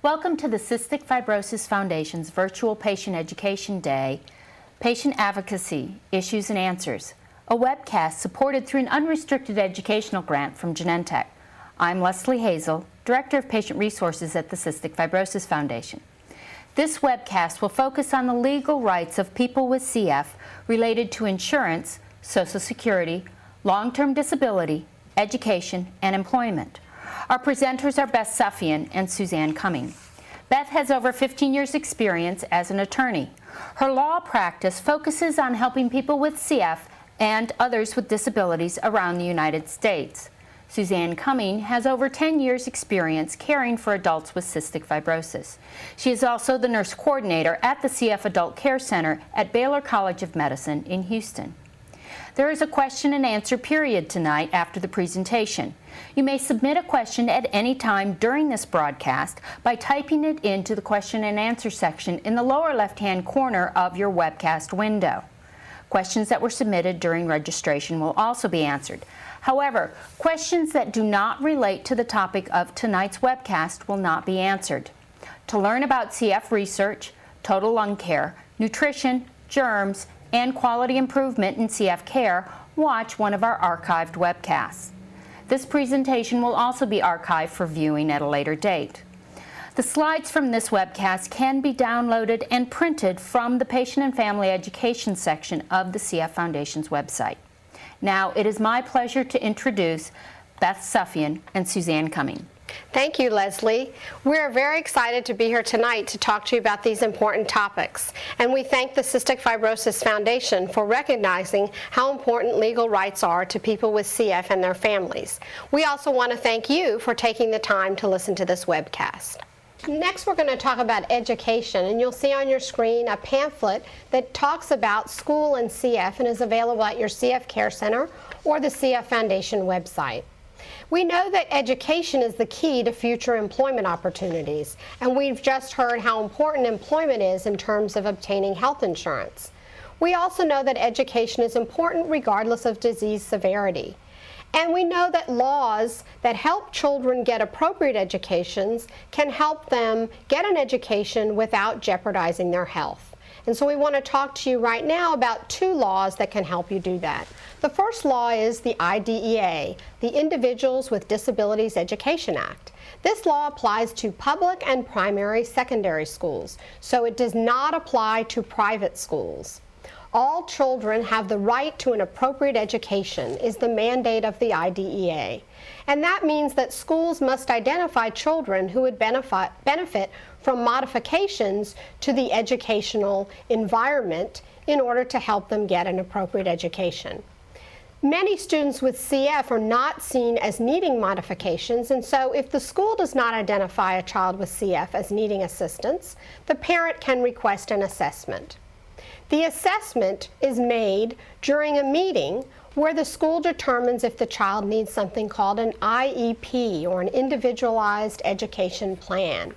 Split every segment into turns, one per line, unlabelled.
Welcome to the Cystic Fibrosis Foundation's virtual Patient Education Day, Patient Advocacy, Issues and Answers, a webcast supported through an unrestricted educational grant from Genentech. I'm Leslie Hazel, Director of Patient Resources at the Cystic Fibrosis Foundation. This webcast will focus on the legal rights of people with CF related to insurance, Social Security, long-term disability, education, and employment. Our presenters are Beth Sufian and Suzanne Cumming. Beth has over 15 years' experience as an attorney. Her law practice focuses on helping people with CF and others with disabilities around the United States. Suzanne Cumming has over 10 years' experience caring for adults with cystic fibrosis. She is also the nurse coordinator at the CF Adult Care Center at Baylor College of Medicine in Houston. There is a question and answer period tonight after the presentation. You may submit a question at any time during this broadcast by typing it into the question and answer section in the lower left-hand corner of your webcast window. Questions that were submitted during registration will also be answered. However, questions that do not relate to the topic of tonight's webcast will not be answered. To learn about CF research, total lung care, nutrition, germs, and quality improvement in CF care, watch one of our archived webcasts. This presentation will also be archived for viewing at a later date. The slides from this webcast can be downloaded and printed from the Patient and Family Education section of the CF Foundation's website. Now, it is my pleasure to introduce Beth Sufian and Suzanne Cumming.
Thank you, Leslie. We're very excited to be here tonight to talk to you about these important topics. And we thank the Cystic Fibrosis Foundation for recognizing how important legal rights are to people with CF and their families. We also want to thank you for taking the time to listen to this webcast. Next, we're going to talk about education, and you'll see on your screen a pamphlet that talks about school and CF and is available at your CF Care Center or the CF Foundation website. We know that education is the key to future employment opportunities, and we've just heard how important employment is in terms of obtaining health insurance. We also know that education is important regardless of disease severity. And we know that laws that help children get appropriate educations can help them get an education without jeopardizing their health. And so we want to talk to you right now about two laws that can help you do that. The first law is the IDEA, the Individuals with Disabilities Education Act. This law applies to public and primary secondary schools, so it does not apply to private schools. All children have the right to an appropriate education is the mandate of the IDEA. And that means that schools must identify children who would benefit from modifications to the educational environment in order to help them get an appropriate education. Many students with CF are not seen as needing modifications, and so if the school does not identify a child with CF as needing assistance, the parent can request an assessment. The assessment is made during a meeting where the school determines if the child needs something called an IEP, or an Individualized Education Plan.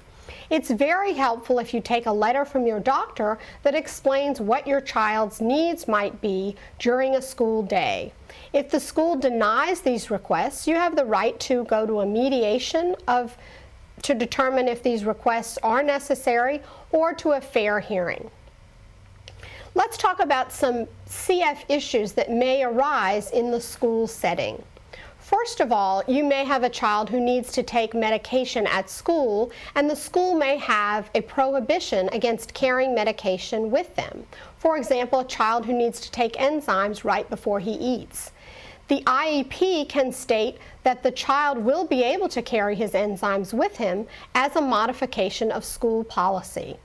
It's very helpful if you take a letter from your doctor that explains what your child's needs might be during a school day. If the school denies these requests, you have the right to go to a mediation to determine if these requests are necessary, or to a fair hearing. Let's talk about some CF issues that may arise in the school setting. First of all, you may have a child who needs to take medication at school, and the school may have a prohibition against carrying medication with them. For example, a child who needs to take enzymes right before he eats. The IEP can state that the child will be able to carry his enzymes with him as a modification of school policy.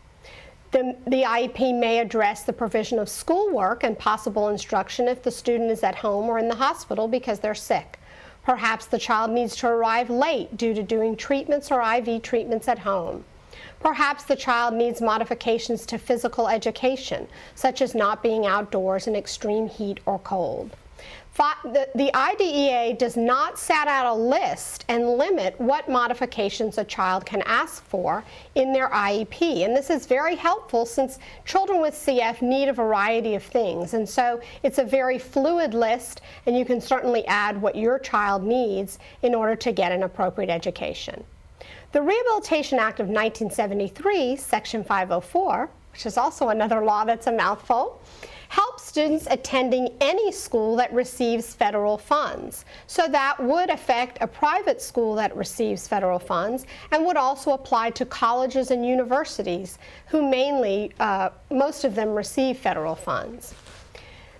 The IEP may address the provision of schoolwork and possible instruction if the student is at home or in the hospital because they're sick. Perhaps the child needs to arrive late due to doing treatments or IV treatments at home. Perhaps the child needs modifications to physical education, such as not being outdoors in extreme heat or cold. The IDEA does not set out a list and limit what modifications a child can ask for in their IEP. And this is very helpful since children with CF need a variety of things. And so it's a very fluid list, and you can certainly add what your child needs in order to get an appropriate education. The Rehabilitation Act of 1973, Section 504, which is also another law that's a mouthful, helps students attending any school that receives federal funds. So that would affect a private school that receives federal funds and would also apply to colleges and universities who mainly, most of them receive federal funds.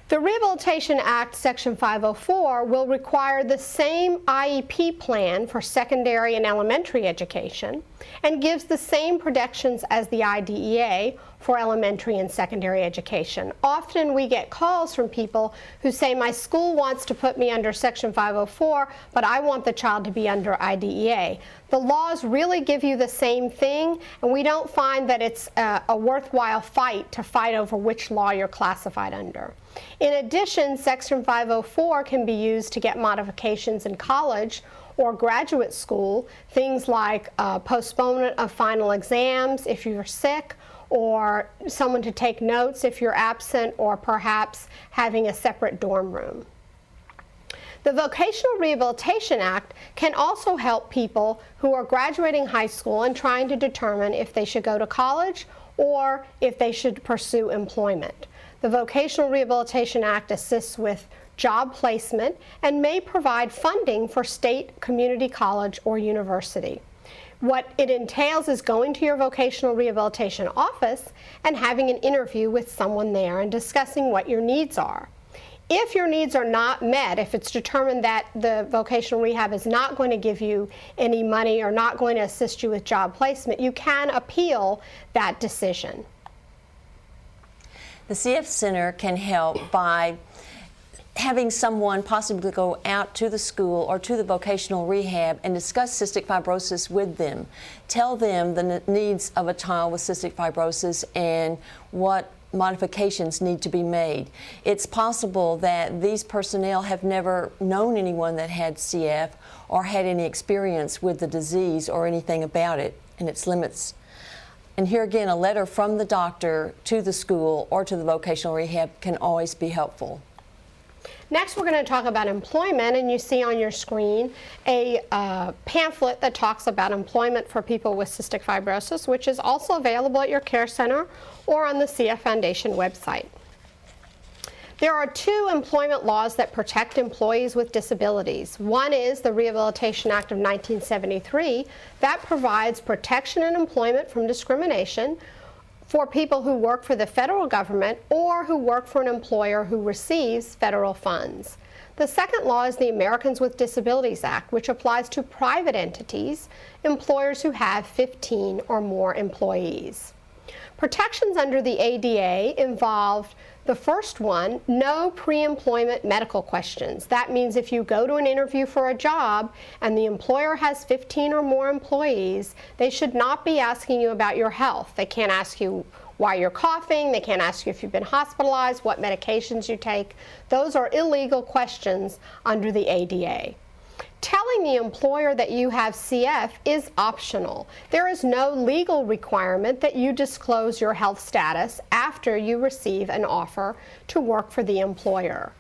The Rehabilitation Act, Section 504, will require the same IEP plan for secondary and elementary education and gives the same protections as the IDEA for elementary and secondary education. Often we get calls from people who say, my school wants to put me under Section 504, but I want the child to be under IDEA. The laws really give you the same thing, and we don't find that it's a worthwhile fight to fight over which law you're classified under. In addition, Section 504 can be used to get modifications in college or graduate school, things like postponement of final exams if you're sick, or someone to take notes if you're absent, or perhaps having a separate dorm room. The Vocational Rehabilitation Act can also help people who are graduating high school and trying to determine if they should go to college or if they should pursue employment. The Vocational Rehabilitation Act assists with job placement and may provide funding for state, community college, or university. What it entails is going to your vocational rehabilitation office and having an interview with someone there and discussing what your needs are. If your needs are not met, if it's determined that the vocational rehab is not going to give you any money or not going to assist you with job placement, you can appeal that decision.
The CF Center can help by having someone possibly go out to the school or to the vocational rehab and discuss cystic fibrosis with them. Tell them the needs of a child with cystic fibrosis and what modifications need to be made. It's possible that these personnel have never known anyone that had CF or had any experience with the disease or anything about it and its limits. And here again, a letter from the doctor to the school or to the vocational rehab can always be helpful.
Next, we're going to talk about employment, and you see on your screen a pamphlet that talks about employment for people with cystic fibrosis, which is also available at your care center or on the CF Foundation website. There are two employment laws that protect employees with disabilities. One is the Rehabilitation Act of 1973 that provides protection in employment from discrimination for people who work for the federal government or who work for an employer who receives federal funds. The second law is the Americans with Disabilities Act, which applies to private entities, employers who have 15 or more employees. Protections under the ADA involve the first one, no pre-employment medical questions. That means if you go to an interview for a job and the employer has 15 or more employees, they should not be asking you about your health. They can't ask you why you're coughing. They can't ask you if you've been hospitalized, what medications you take. Those are illegal questions under the ADA. Telling the employer that you have CF is optional. There is no legal requirement that you disclose your health status after you receive an offer to work for the employer.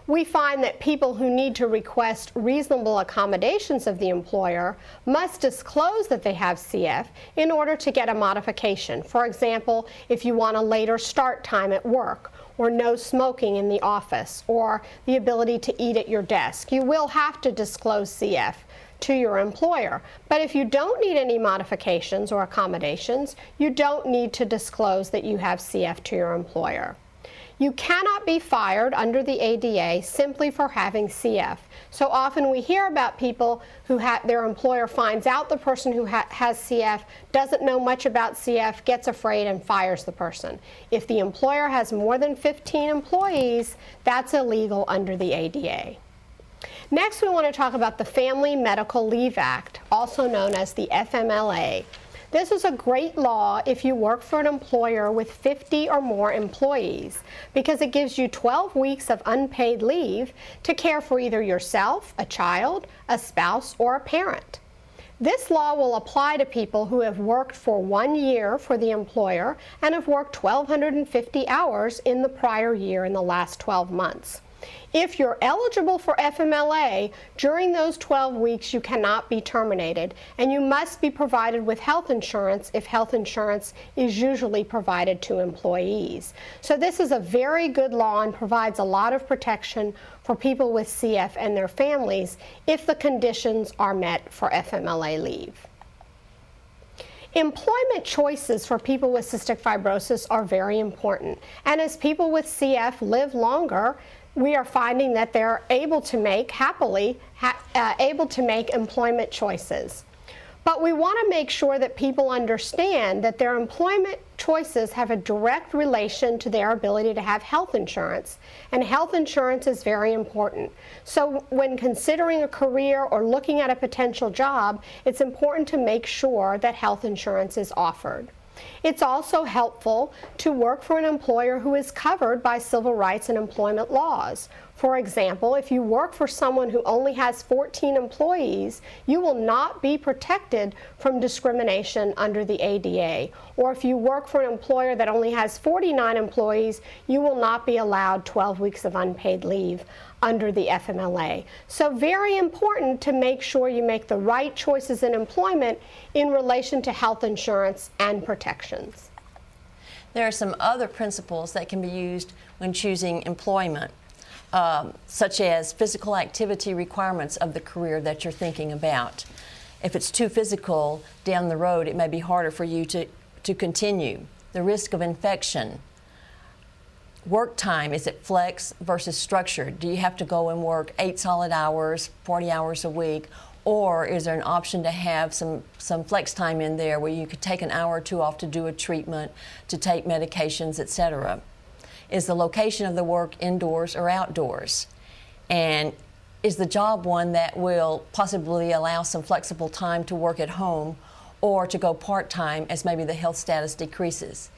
We find that people who need to request reasonable accommodations of the employer must disclose that they have CF in order to get a modification. For example, if you want a later start time at work, or no smoking in the office, or the ability to eat at your desk. You will have to disclose CF to your employer. But if you don't need any modifications or accommodations, you don't need to disclose that you have CF to your employer. You cannot be fired under the ADA simply for having CF. So often we hear about people who their employer finds out the person who has CF, doesn't know much about CF, gets afraid and fires the person. If the employer has more than 15 employees, that's illegal under the ADA. Next, we want to talk about the Family Medical Leave Act, also known as the FMLA. This is a great law if you work for an employer with 50 or more employees because it gives you 12 weeks of unpaid leave to care for either yourself, a child, a spouse, or a parent. This law will apply to people who have worked for 1 year for the employer and have worked 1,250 hours in the prior year in the last 12 months. If you're eligible for FMLA, during those 12 weeks you cannot be terminated, and you must be provided with health insurance if health insurance is usually provided to employees. So this is a very good law and provides a lot of protection for people with CF and their families if the conditions are met for FMLA leave. Employment choices for people with cystic fibrosis are very important, and as people with CF live longer, we are finding that they're able to make, able to make employment choices. But we want to make sure that people understand that their employment choices have a direct relation to their ability to have health insurance, and health insurance is very important. So when considering a career or looking at a potential job, it's important to make sure that health insurance is offered. It's also helpful to work for an employer who is covered by civil rights and employment laws. For example, if you work for someone who only has 14 employees, you will not be protected from discrimination under the ADA. Or if you work for an employer that only has 49 employees, you will not be allowed 12 weeks of unpaid leave under the FMLA. So very important to make sure you make the right choices in employment in relation to health insurance and protections.
There are some other principles that can be used when choosing employment, such as physical activity requirements of the career that you're thinking about. If it's too physical down the road, it may be harder for you to continue. The risk of infection. Work time, is it flex versus structured? Do you have to go and work 8 solid hours, 40 hours a week? Or is there an option to have some flex time in there where you could take an hour or two off to do a treatment, to take medications, etc.? Is the location of the work indoors or outdoors? And is the job one that will possibly allow some flexible time to work at home or to go part-time as maybe the health status decreases?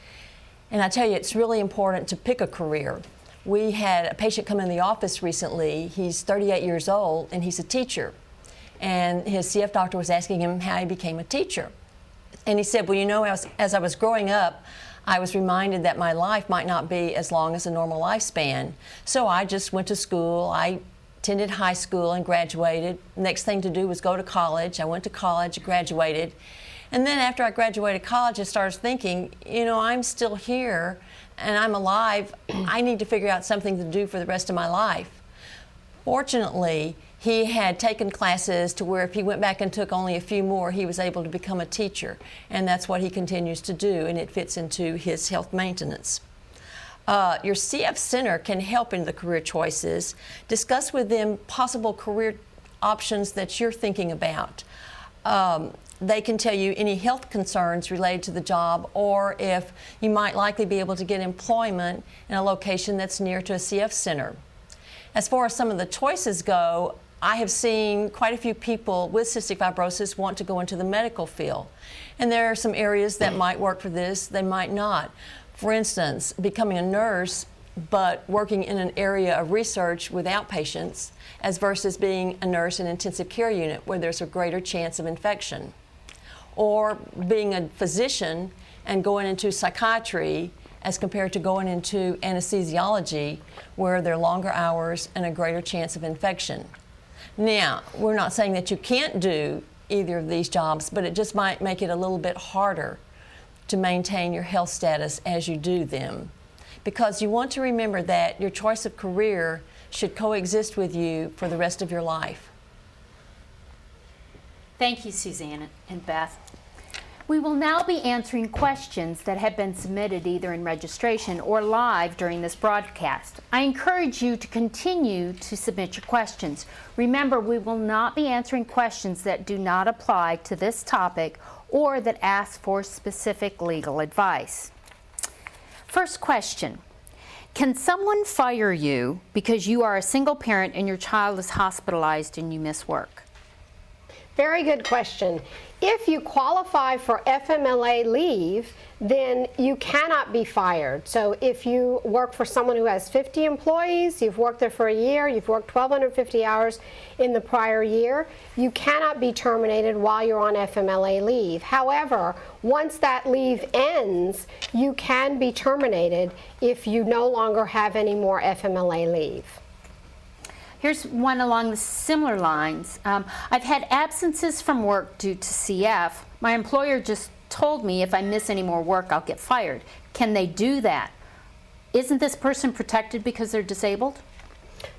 And I tell you, it's really important to pick a career. We had a patient come in the office recently. He's 38 years old and he's a teacher. And his CF doctor was asking him how he became a teacher. And he said, well, you know, as I was growing up, I was reminded that my life might not be as long as a normal lifespan. So I just went to school. I attended high school and graduated. Next thing to do was go to college. I went to college, graduated. And then after I graduated college, I started thinking, you know, I'm still here and I'm alive. I need to figure out something to do for the rest of my life. Fortunately, he had taken classes to where if he went back and took only a few more, he was able to become a teacher. And that's what he continues to do, and it fits into his health maintenance. Your CF Center can help in the career choices. Discuss with them possible career options that you're thinking about. They can tell you any health concerns related to the job, or if you might likely be able to get employment in a location that's near to a CF Center. As far as some of the choices go, I have seen quite a few people with cystic fibrosis want to go into the medical field. And there are some areas that might work for this, they might not. For instance, becoming a nurse, but working in an area of research with outpatients, as versus being a nurse in an intensive care unit where there's a greater chance of infection. Or being a physician and going into psychiatry as compared to going into anesthesiology where there are longer hours and a greater chance of infection. Now, we're not saying that you can't do either of these jobs, but it just might make it a little bit harder to maintain your health status as you do them. Because you want to remember that your choice of career should coexist with you for the rest of your life.
Thank you, Suzanne and Beth. We will now be answering questions that have been submitted either in registration or live during this broadcast. I encourage you to continue to submit your questions. Remember, we will not be answering questions that do not apply to this topic or that ask for specific legal advice. First question. Can someone fire you because you are a single parent and your child is hospitalized and you miss work?
Very good question. If you qualify for FMLA leave, then you cannot be fired. So if you work for someone who has 50 employees, you've worked there for a year, you've worked 1,250 hours in the prior year, you cannot be terminated while you're on FMLA leave. However, once that leave ends, you can be terminated if you no longer have any more FMLA leave.
Here's one along the similar lines. I've had absences from work due to CF. My employer just told me if I miss any more work, I'll get fired. Can they do that? Isn't this person protected because they're disabled?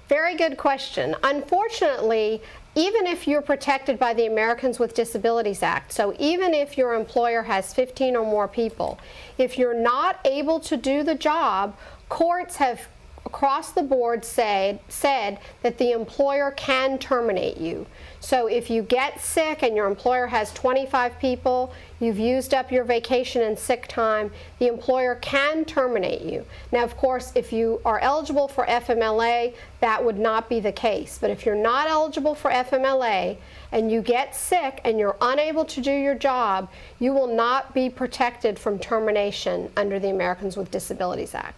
Very good question. Unfortunately, even if you're protected by the Americans with Disabilities Act, so even if your employer has 15 or more people, if you're not able to do the job, courts have across the board said that the employer can terminate you. So if you get sick and your employer has 25 people, you've used up your vacation and sick time, the employer can terminate you. Now, of course, if you are eligible for FMLA, that would not be the case. But if you're not eligible for FMLA and you get sick and you're unable to do your job, you will not be protected from termination under the Americans with Disabilities Act.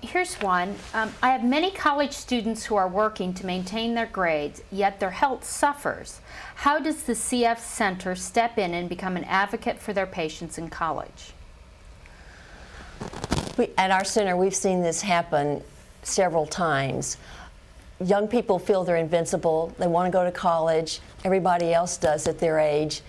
Here's one. I have many college students who are working to maintain their grades, yet their health suffers. How does the CF Center step in and become an advocate for their patients in college?
At our center, we've seen this happen several times. Young people feel they're invincible. They want to go to college. Everybody else does at their age.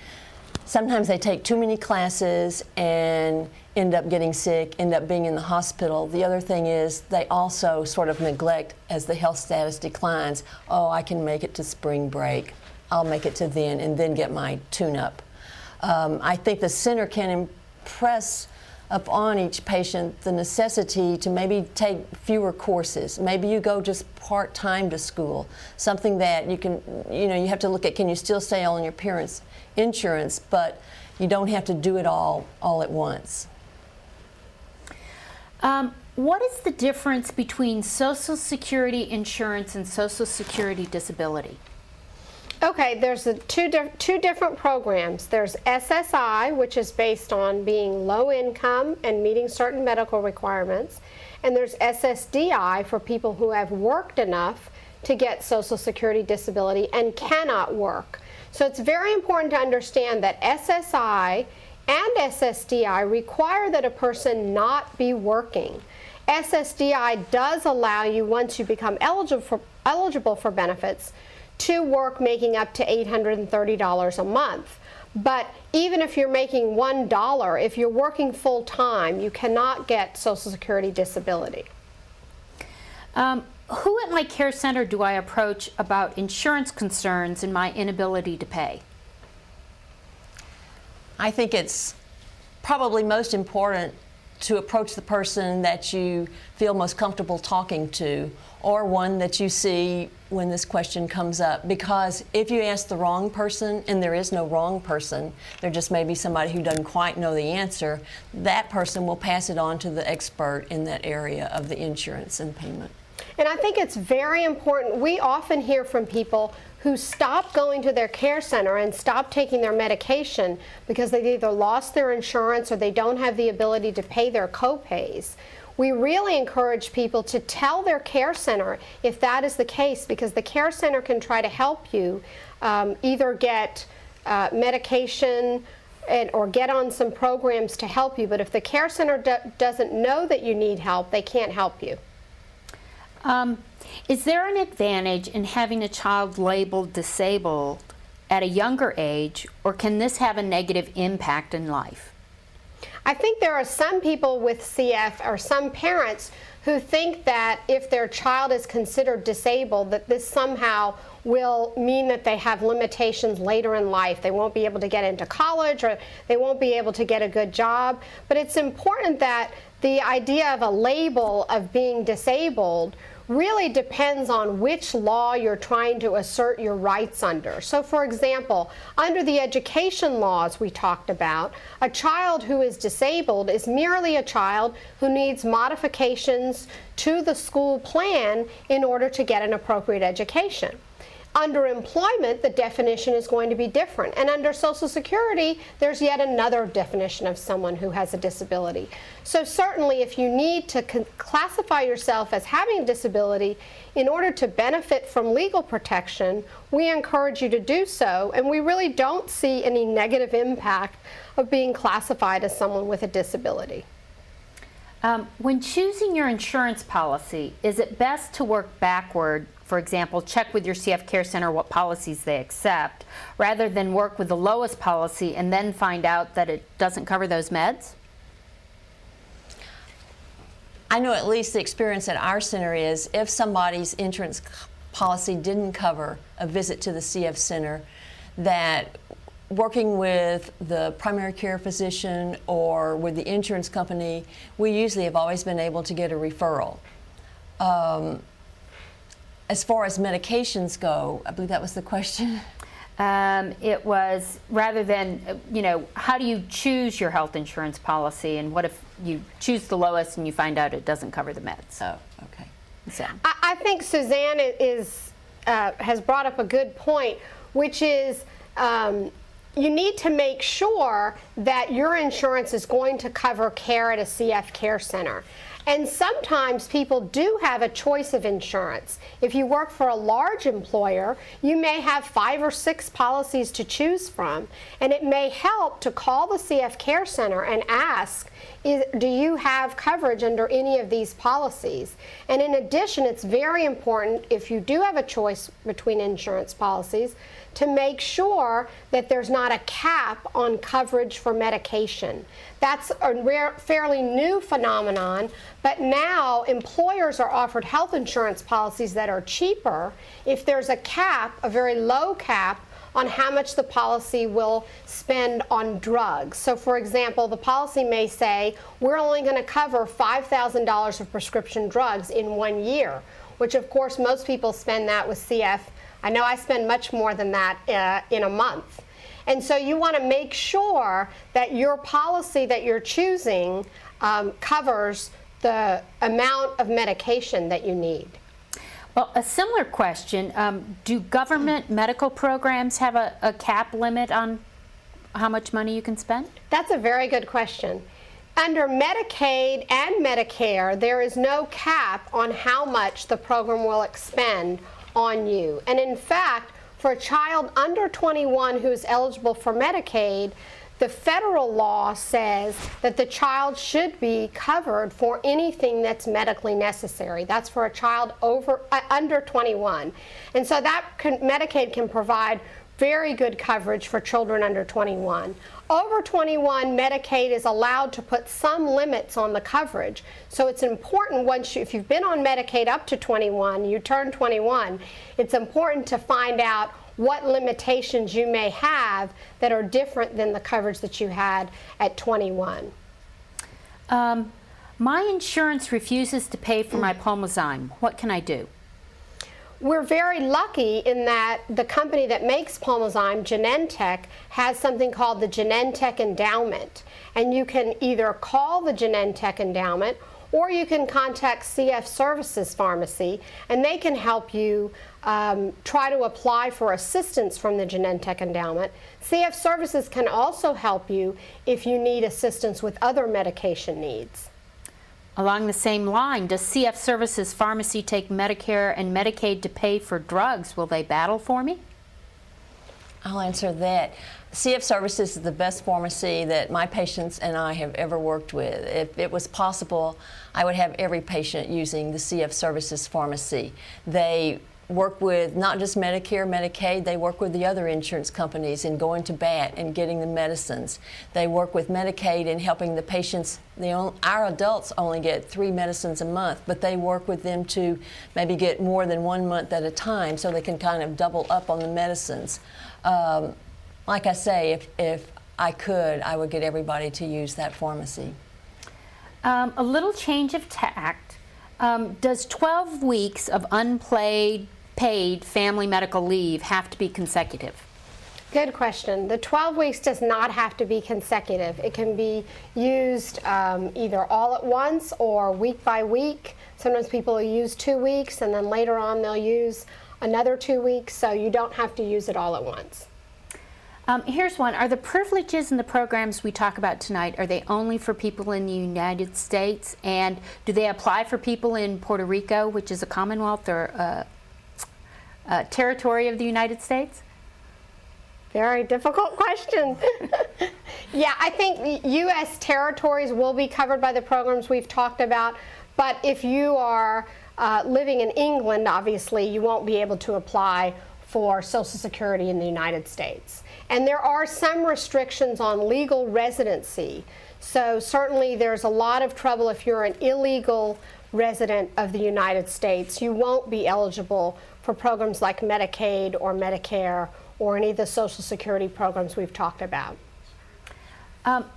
Sometimes they take too many classes and end up getting sick, end up being in the hospital. The other thing is they also sort of neglect as the health status declines. Oh, I can make it to spring break. I'll make it to then and then get my tune-up. I think the center can impress upon each patient the necessity to maybe take fewer courses. Maybe you go just part-time to school, something that you can, you have to look at, can you still stay on your parents' insurance, but you don't have to do it all at once.
What is the difference between Social Security insurance and Social Security disability?
Okay, there's two different programs. There's SSI, which is based on being low income and meeting certain medical requirements. And there's SSDI for people who have worked enough to get Social Security disability and cannot work. So it's very important to understand that SSI and SSDI require that a person not be working. SSDI does allow you, once you become eligible for benefits, to work making up to $830 a month. But even if you're making $1, if you're working full time, you cannot get Social Security disability.
Who at my care center do I approach about insurance concerns and my inability to pay?
I think it's probably most important to approach the person that you feel most comfortable talking to, or one that you see when this question comes up. Because if you ask the wrong person, and there is no wrong person, there just may be somebody who doesn't quite know the answer, that person will pass it on to the expert in that area of the insurance and payment.
And I think it's very important. We often hear from people who stop going to their care center and stop taking their medication because they either lost their insurance or they don't have the ability to pay their co-pays. We really encourage people to tell their care center if that is the case, because the care center can try to help you either get medication or get on some programs to help you. But if the care center doesn't know that you need help, they can't help you.
Is there an advantage in having a child labeled disabled at a younger age, or can this have a negative impact in life?
I think there are some people with CF, or some parents, who think that if their child is considered disabled, that this somehow will mean that they have limitations later in life. They won't be able to get into college, or they won't be able to get a good job. But it's important that the idea of a label of being disabled really depends on which law you're trying to assert your rights under. So for example, under the education laws we talked about, a child who is disabled is merely a child who needs modifications to the school plan in order to get an appropriate education. Under employment, the definition is going to be different. And under Social Security, there's yet another definition of someone who has a disability. So certainly, if you need to classify yourself as having a disability in order to benefit from legal protection, we encourage you to do so. And we really don't see any negative impact of being classified as someone with a disability.
When choosing your insurance policy, is it best to work backward? For example, check with your CF Care Center what policies they accept, rather than work with the lowest policy and then find out that it doesn't cover those meds?
I know at least the experience at our center is if somebody's insurance policy didn't cover a visit to the CF Center, that working with the primary care physician or with the insurance company, we usually have always been able to get a referral. As far as medications go, I believe that was the question.
It was rather than, how do you choose your health insurance policy, and what if you choose the lowest and you find out it doesn't cover the meds?
Oh, okay.
So.
I think Suzanne has brought up a good point, which is you need to make sure that your insurance is going to cover care at a CF Care Center. And sometimes people do have a choice of insurance. If you work for a large employer, you may have 5 or 6 policies to choose from, and it may help to call the CF Care Center and ask, do you have coverage under any of these policies? And in addition, it's very important, if you do have a choice between insurance policies, to make sure that there's not a cap on coverage for medication. That's a fairly new phenomenon, but now employers are offered health insurance policies that are cheaper if there's a cap, a very low cap, on how much the policy will spend on drugs. So for example, the policy may say, we're only going to cover $5,000 of prescription drugs in 1 year, which of course most people spend that with CF. I know I spend much more than that in a month. And so you want to make sure that your policy that you're choosing covers the amount of medication that you need.
Well, a similar question, do government medical programs have a cap limit on how much money you can spend?
That's a very good question. Under Medicaid and Medicare, there is no cap on how much the program will expend on you. And in fact, for a child under 21 who's eligible for Medicaid, the federal law says that the child should be covered for anything that's medically necessary. That's for a child under 21. And so that Medicaid can provide very good coverage for children under 21. Over 21, Medicaid is allowed to put some limits on the coverage. So it's important if you've been on Medicaid up to 21, you turn 21, it's important to find out what limitations you may have that are different than the coverage that you had at 21.
My insurance refuses to pay for my Pulmozyme. What can I do?
We're very lucky in that the company that makes Pulmozyme, Genentech, has something called the Genentech Endowment. And you can either call the Genentech Endowment or you can contact CF Services Pharmacy, and they can help you try to apply for assistance from the Genentech Endowment. CF Services can also help you if you need assistance with other medication needs.
Along the same line, does CF Services Pharmacy take Medicare and Medicaid to pay for drugs? Will they battle for me?
I'll answer that. CF Services is the best pharmacy that my patients and I have ever worked with. If it was possible, I would have every patient using the CF Services Pharmacy. They work with not just Medicare, Medicaid, they work with the other insurance companies in going to bat and getting the medicines. They work with Medicaid in helping the patients. Our adults only get 3 medicines a month, but they work with them to maybe get more than 1 month at a time so they can kind of double up on the medicines. Like I say, if I could, I would get everybody to use that pharmacy.
A little change of tact. Does 12 weeks of unpaid family medical leave have to be consecutive?
Good question. The 12 weeks does not have to be consecutive. It can be used either all at once or week by week. Sometimes people will use 2 weeks and then later on they'll use another 2 weeks, so you don't have to use it all at once.
Here's one. Are the privileges in the programs we talk about tonight, are they only for people in the United States? And do they apply for people in Puerto Rico, which is a Commonwealth or a territory of the United States?
Very difficult question. Yeah, I think U.S. territories will be covered by the programs we've talked about, but if you are living in England, obviously, you won't be able to apply for Social Security in the United States. And there are some restrictions on legal residency. So certainly there's a lot of trouble if you're an illegal resident of the United States. You won't be eligible for programs like Medicaid or Medicare or any of the Social Security programs we've talked about.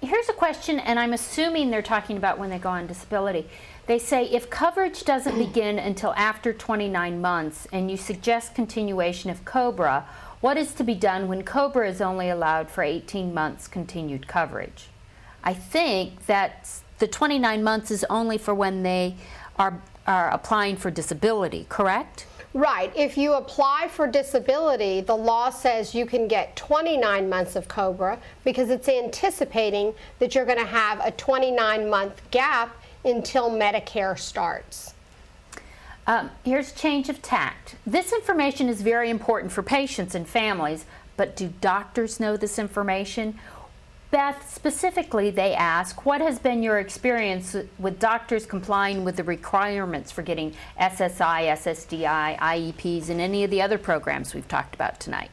Here's a question, and I'm assuming they're talking about when they go on disability. They say if coverage doesn't begin until after 29 months and you suggest continuation of COBRA, what is to be done when COBRA is only allowed for 18 months continued coverage? I think that the 29 months is only for when they are applying for disability, correct?
Right. If you apply for disability, the law says you can get 29 months of COBRA because it's anticipating that you're going to have a 29-month gap until Medicare starts.
Here's change of tact. This information is very important for patients and families, but do doctors know this information? Beth, specifically, they ask, what has been your experience with doctors complying with the requirements for getting SSI, SSDI, IEPs, and any of the other programs we've talked about tonight?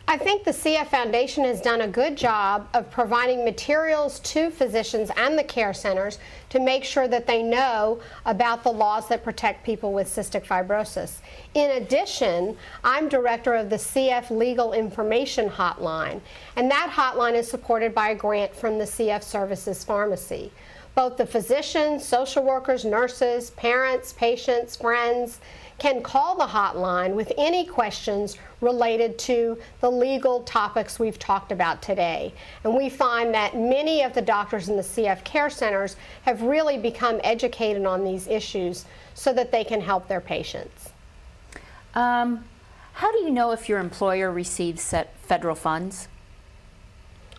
I think the CF Foundation has done a good job of providing materials to physicians and the care centers to make sure that they know about the laws that protect people with cystic fibrosis. In addition, I'm director of the CF Legal Information Hotline, and that hotline is supported by a grant from the CF Services Pharmacy. Both the physicians, social workers, nurses, parents, patients, friends can call the hotline with any questions related to the legal topics we've talked about today. And we find that many of the doctors in the CF care centers have really become educated on these issues so that they can help their patients.
How do you know if your employer receives federal funds?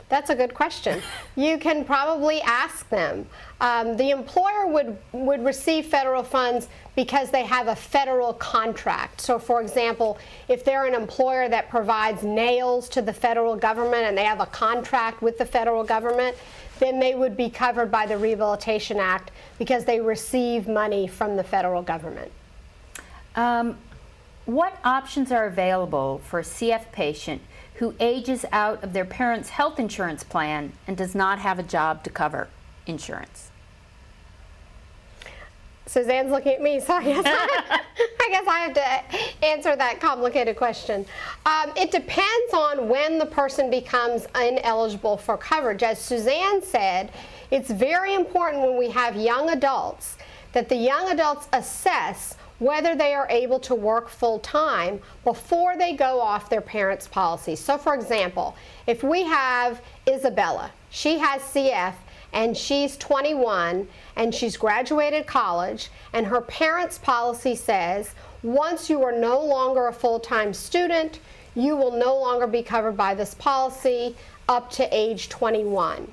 That's a good question. You can probably ask them. The employer would receive federal funds because they have a federal contract. So for example, if they're an employer that provides nails to the federal government and they have a contract with the federal government, then they would be covered by the Rehabilitation Act because they receive money from the federal government.
What options are available for a CF patient who ages out of their parents' health insurance plan and does not have a job to cover insurance?
Suzanne's looking at me, so I guess I have to answer that complicated question. It depends on when the person becomes ineligible for coverage. As Suzanne said, it's very important when we have young adults that the young adults assess whether they are able to work full-time before they go off their parents' policy. So for example, if we have Isabella, she has CF and she's 21 and she's graduated college and her parents' policy says once you are no longer a full-time student, you will no longer be covered by this policy up to age 21.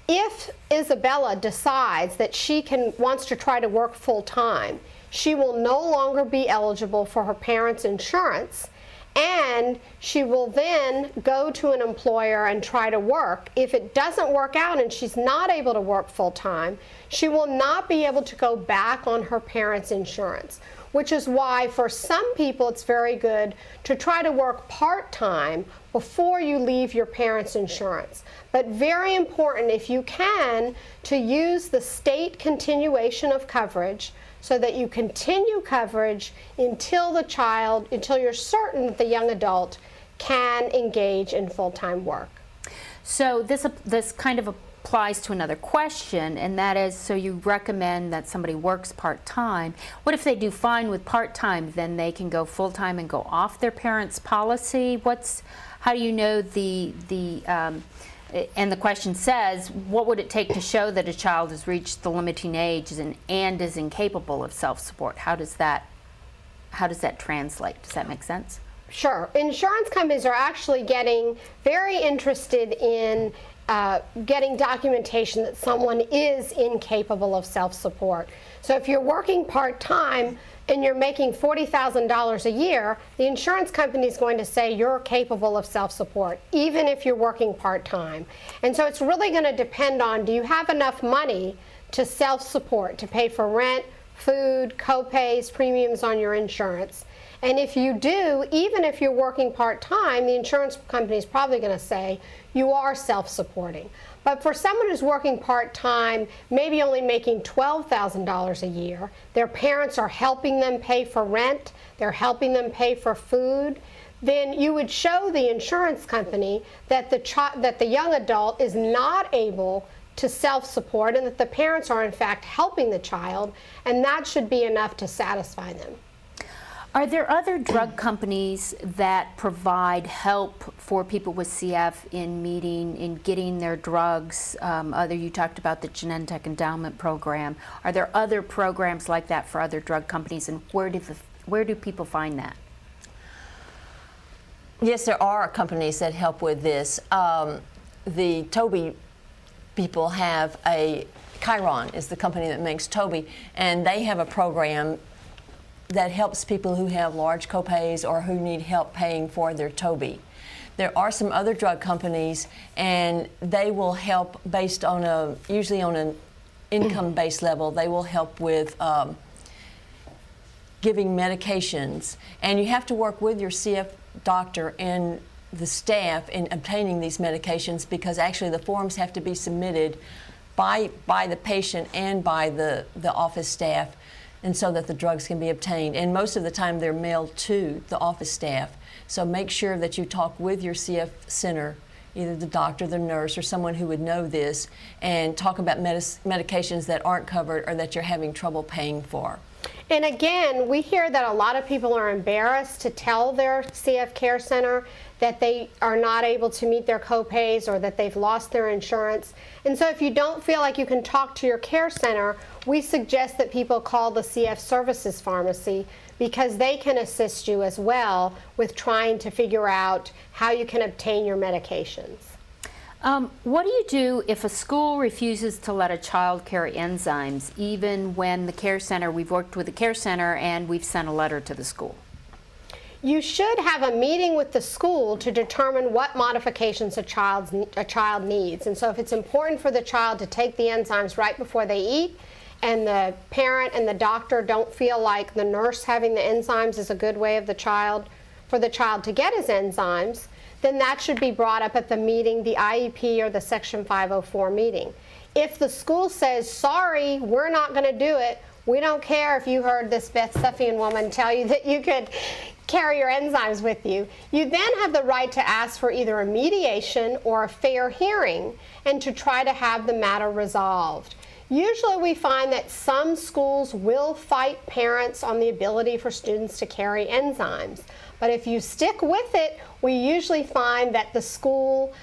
If Isabella decides that she wants to try to work full-time, she will no longer be eligible for her parents' insurance, and she will then go to an employer and try to work. If it doesn't work out and she's not able to work full-time, she will not be able to go back on her parents' insurance, which is why for some people it's very good to try to work part-time before you leave your parents' insurance. But very important, if you can, to use the state continuation of coverage so that you continue coverage until you're certain that the young adult can engage in full-time work.
So this kind of applies to another question, and that is, so you recommend that somebody works part-time. What if they do fine with part-time, then they can go full-time and go off their parents' policy? How do you know and the question says, what would it take to show that a child has reached the limiting age and is incapable of self-support? How does that translate? Does that make sense?
Sure. Insurance companies are actually getting very interested in getting documentation that someone is incapable of self-support. So if you're working part-time, and you're making $40,000 a year, the insurance company is going to say you're capable of self-support, even if you're working part-time. And so it's really going to depend on, do you have enough money to self-support, to pay for rent, food, co-pays, premiums on your insurance? And if you do, even if you're working part-time, the insurance company is probably going to say you are self-supporting. But for someone who's working part-time, maybe only making $12,000 a year, their parents are helping them pay for rent, they're helping them pay for food, then you would show the insurance company that the young adult is not able to self-support and that the parents are in fact helping the child, and that should be enough to satisfy them.
Are there other drug companies that provide help for people with CF in getting their drugs? You talked about the Genentech Endowment Program. Are there other programs like that for other drug companies, and where do people find that?
Yes, there are companies that help with this. The Toby people have Chiron is the company that makes Toby, and they have a program that helps people who have large copays or who need help paying for their Toby. There are some other drug companies, and they will help based on usually on an income-based level. They will help with giving medications, and you have to work with your CF doctor and the staff in obtaining these medications, because actually the forms have to be submitted by the patient and by the office staff, and so that the drugs can be obtained. And most of the time they're mailed to the office staff. So make sure that you talk with your CF center, either the doctor, the nurse, or someone who would know this, and talk about medications that aren't covered or that you're having trouble paying for.
And again, we hear that a lot of people are embarrassed to tell their CF care center that they are not able to meet their copays or that they've lost their insurance. And so if you don't feel like you can talk to your care center, we suggest that people call the CF Services Pharmacy, because they can assist you as well with trying to figure out how you can obtain your medications.
What do you do if a school refuses to let a child carry enzymes, even when the care center, we've worked with the care center and we've sent a letter to the school?
You should have a meeting with the school to determine what modifications a child needs. And so if it's important for the child to take the enzymes right before they eat, and the parent and the doctor don't feel like the nurse having the enzymes is a good way for the child to get his enzymes, then that should be brought up at the meeting, the IEP or the Section 504 meeting. If the school says, sorry, we're not going to do it, we don't care if you heard this Beth Sufian woman tell you that you could carry your enzymes with you, you then have the right to ask for either a mediation or a fair hearing and to try to have the matter resolved. Usually we find that some schools will fight parents on the ability for students to carry enzymes. But if you stick with it, we usually find that the school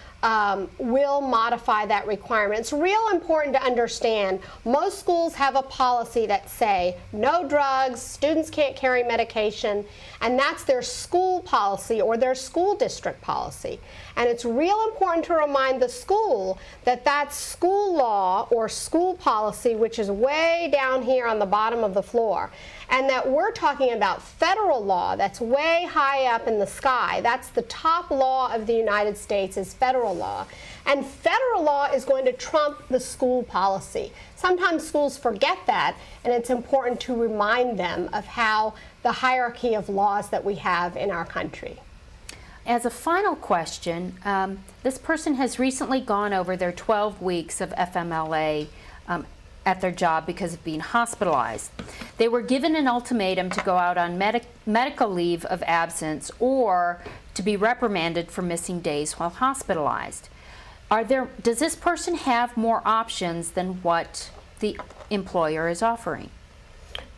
will modify that requirement. It's real important to understand. Most schools have a policy that say no drugs, students can't carry medication, and that's their school policy or their school district policy. And it's real important to remind the school that that's school law or school policy, which is way down here on the bottom of the floor, and that we're talking about federal law that's way high up in the sky. That's the top law of the United States, is federal law. And federal law is going to trump the school policy. Sometimes schools forget that, and it's important to remind them of how the hierarchy of laws that we have in our country.
As a final question, this person has recently gone over their 12 weeks of FMLA at their job because of being hospitalized. They were given an ultimatum to go out on medical leave of absence or to be reprimanded for missing days while hospitalized. Does this person have more options than what the employer is offering?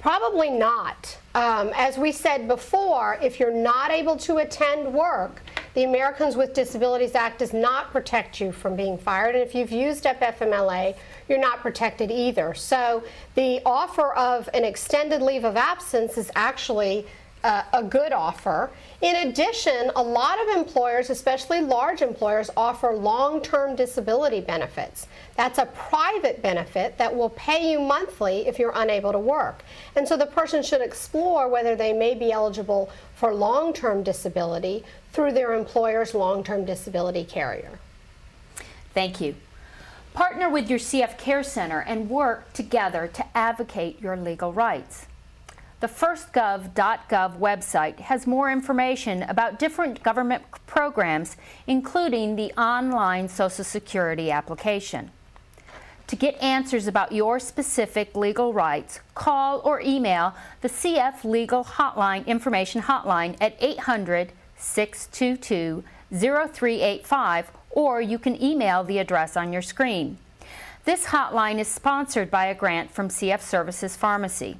Probably not. As we said before, if you're not able to attend work, the Americans with Disabilities Act does not protect you from being fired. And if you've used up FMLA, you're not protected either. So the offer of an extended leave of absence is actually a good offer. In addition, a lot of employers, especially large employers, offer long-term disability benefits. That's a private benefit that will pay you monthly if you're unable to work. And so the person should explore whether they may be eligible for long-term disability through their employer's long-term disability carrier.
Thank you. Partner with your CF Care Center and work together to advocate your legal rights. The firstgov.gov website has more information about different government programs, including the online Social Security application. To get answers about your specific legal rights, call or email the CF Legal Hotline Information Hotline at 800-622-0385, or you can email the address on your screen. This hotline is sponsored by a grant from CF Services Pharmacy.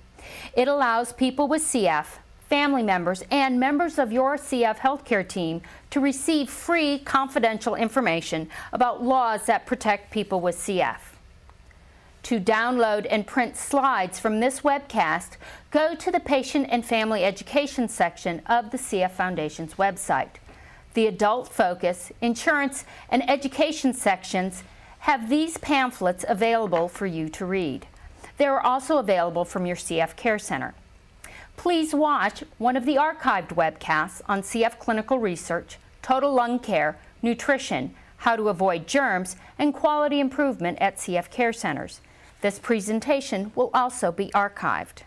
It allows people with CF, family members, and members of your CF healthcare team to receive free confidential information about laws that protect people with CF. To download and print slides from this webcast, go to the Patient and Family Education section of the CF Foundation's website. The Adult Focus, Insurance, and Education sections have these pamphlets available for you to read. They are also available from your CF Care Center. Please watch one of the archived webcasts on CF clinical research, total lung care, nutrition, how to avoid germs, and quality improvement at CF Care Centers. This presentation will also be archived.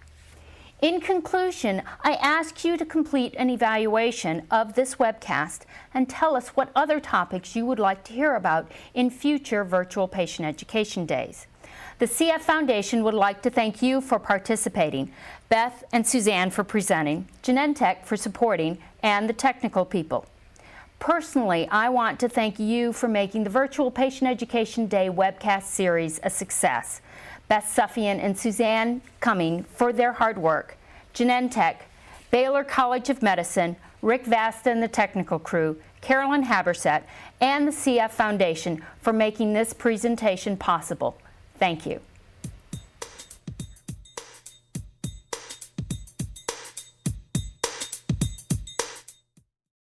In conclusion, I ask you to complete an evaluation of this webcast and tell us what other topics you would like to hear about in future virtual patient education days. The CF Foundation would like to thank you for participating, Beth and Suzanne for presenting, Genentech for supporting, and the technical people. Personally, I want to thank you for making the Virtual Patient Education Day webcast series a success. Beth Sufian and Suzanne Cumming for their hard work, Genentech, Baylor College of Medicine, Rick Vasta and the technical crew, Carolyn Haberset, and the CF Foundation for making this presentation possible. Thank you.